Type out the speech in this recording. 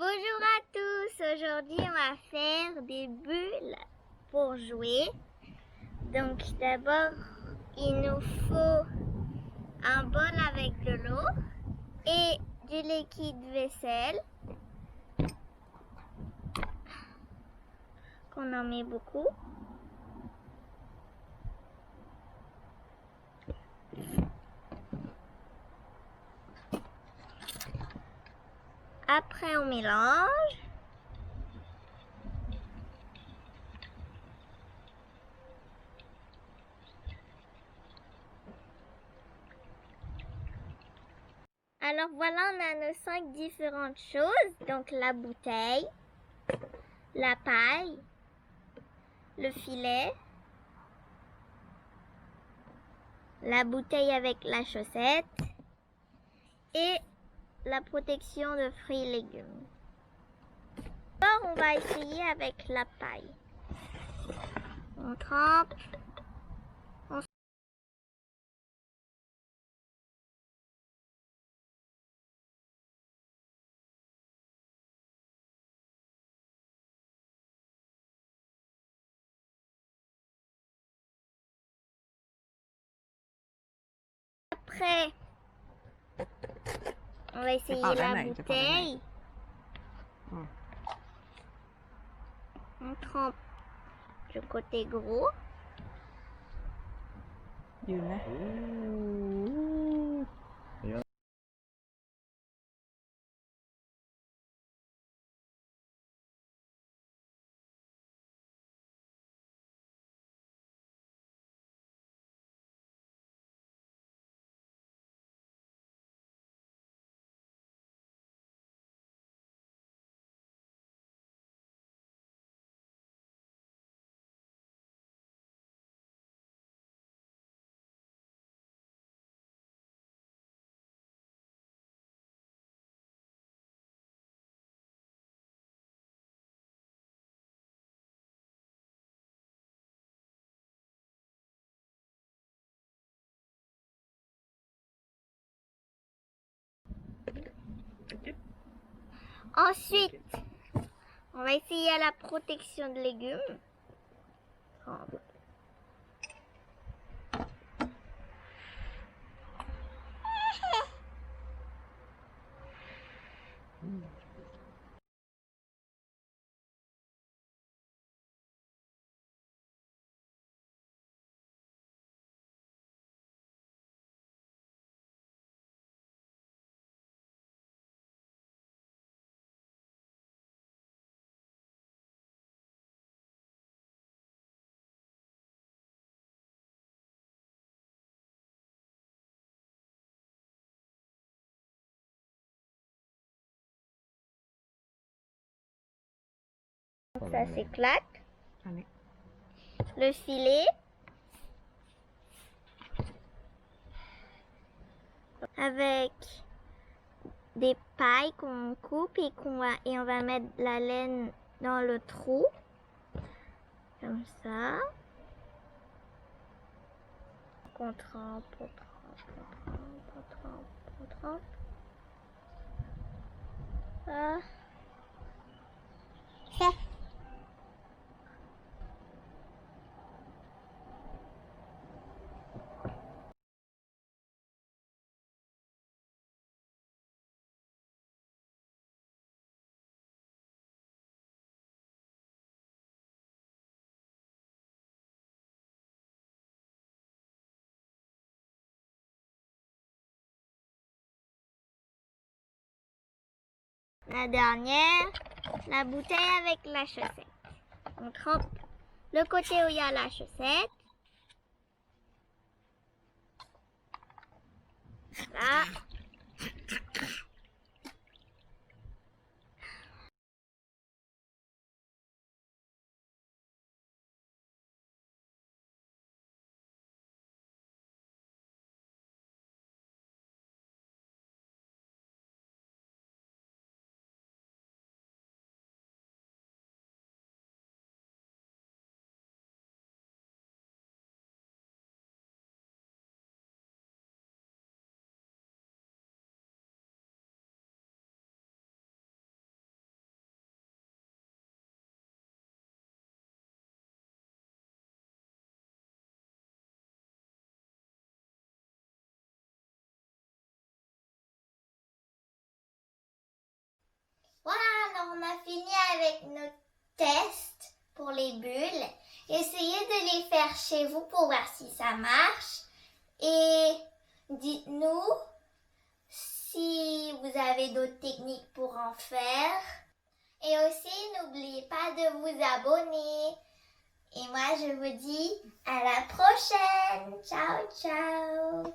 Bonjour à tous, aujourd'hui on va faire des bulles pour jouer. Donc d'abord il nous faut un bol avec de l'eau et du liquide vaisselle. Qu'on en met beaucoup. Après on mélange. Alors voilà, on a nos 5 différentes choses. Donc la bouteille, la paille, le filet, la bouteille avec la chaussette et la protection de fruits et légumes. Alors on va essayer avec la paille. On trempe. Après, on va essayer la bouteille. On trempe le côté gros. Ensuite, on va essayer la protection de légumes. Ça s'éclate. Le filet. Avec des pailles qu'on coupe et on va mettre la laine dans le trou. Comme ça. On trempe, on trempe, on trempe, on trempe, on trempe. Ça. La dernière, la bouteille avec la chaussette. On trempe le côté où il y a la chaussette. Là. alors on a fini avec nos tests pour les bulles. Essayez de les faire chez vous pour voir si ça marche. Et dites-nous si vous avez d'autres techniques pour en faire. Et aussi, n'oubliez pas de vous abonner. Et moi, je vous dis à la prochaine. Ciao, ciao.